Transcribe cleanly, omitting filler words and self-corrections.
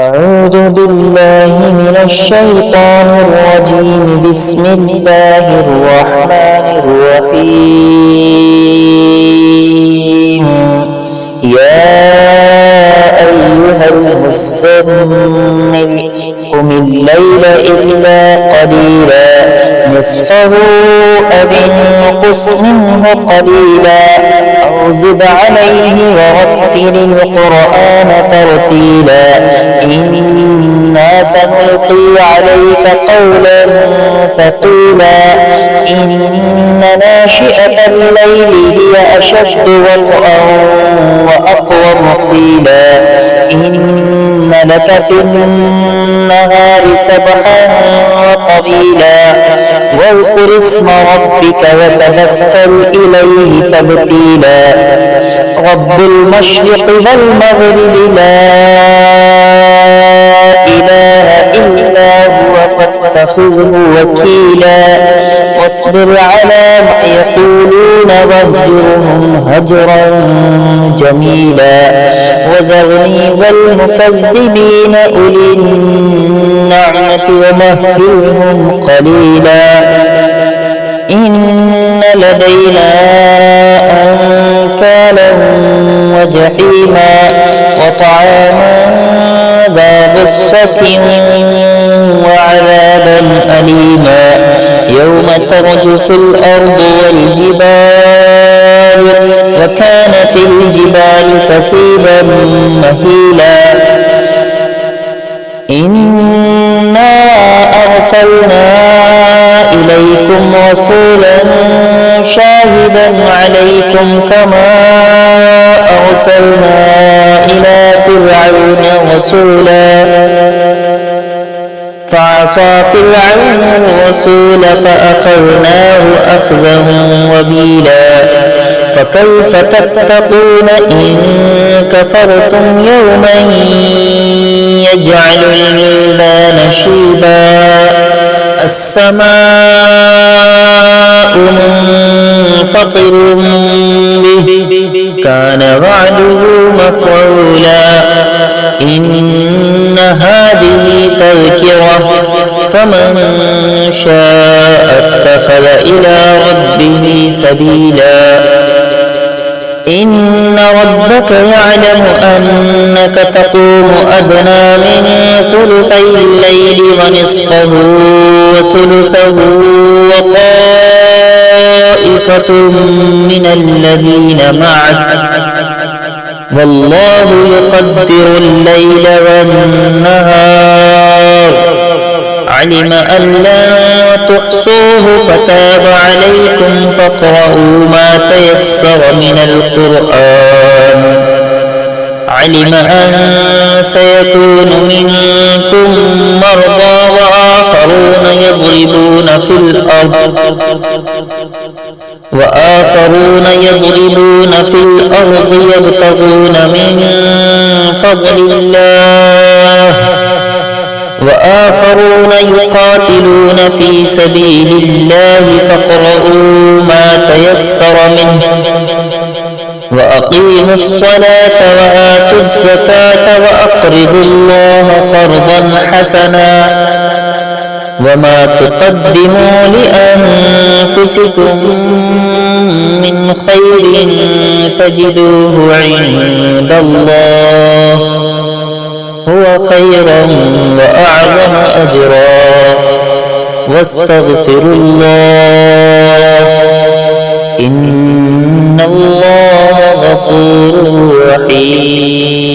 أعوذ بالله من الشيطان الرجيم. بسم الله الرحمن الرحيم. يا أيها المزمل قم الليل إلا قليلا نصفه أو انقص منه قليلا أو زد عليه ورتل القرآن ترتيلا إنا سنلقي عليك قولا ثقيلا إن ناشئة الليل هي أشد وطئا وأقوم قيلا إن لك في النهار سبحا وطويلا واذكر اسم ربك وتبتل إليه تبتيلا رب المشرق والمغرب لا إله إلا هو فاتخذه وكيلا واصبر على ما يقولون واهجرهم هجرا جميلا وذرني والمكذبين أولي النعمة ومهلهم قليلا إن لدينا أنكالا وجحيما وطعاما ذا غصة وعذابا أليما يوم ترجف الأرض والجبال وكانت الجبال كثيبا مهيلا إنا أرسلنا إليكم رسولا شاهدا عليكم كما أرسلنا إلى فرعون رسولا فعصى فرعون الرسول فأخذناه أخذا وبيلا فكيف تتقون إن كفرتم يوما يجعل الولدان شيبا السماء منفطر به كان وعده مفعولا إن هذه تذكرة فمن شاء اتخذ إلى ربه سبيلا إن ربك يعلم أنك تقوم أدنى من ثلثي الليل ونصفه وثلثه وطائفة من الذين معك والله يقدر الليل والنهار علم أن لن تحصوه فتاب عليكم فاقرؤوا ما تيسر من القرآن علم أن سيكون منكم مرضى وآخرون يضربون في الأرض يبتغون من فضل الله وآخرون يقاتلون في سبيل الله فاقرؤوا ما تيسر منه وأقيموا الصلاة وآتوا الزكاة وأقرضوا الله قرضا حسنا وما تقدموا لأنفسكم من خير تجدوه عند الله هو خيرا وأعظم أجرا واستغفروا الله إن الله غفور رحيم.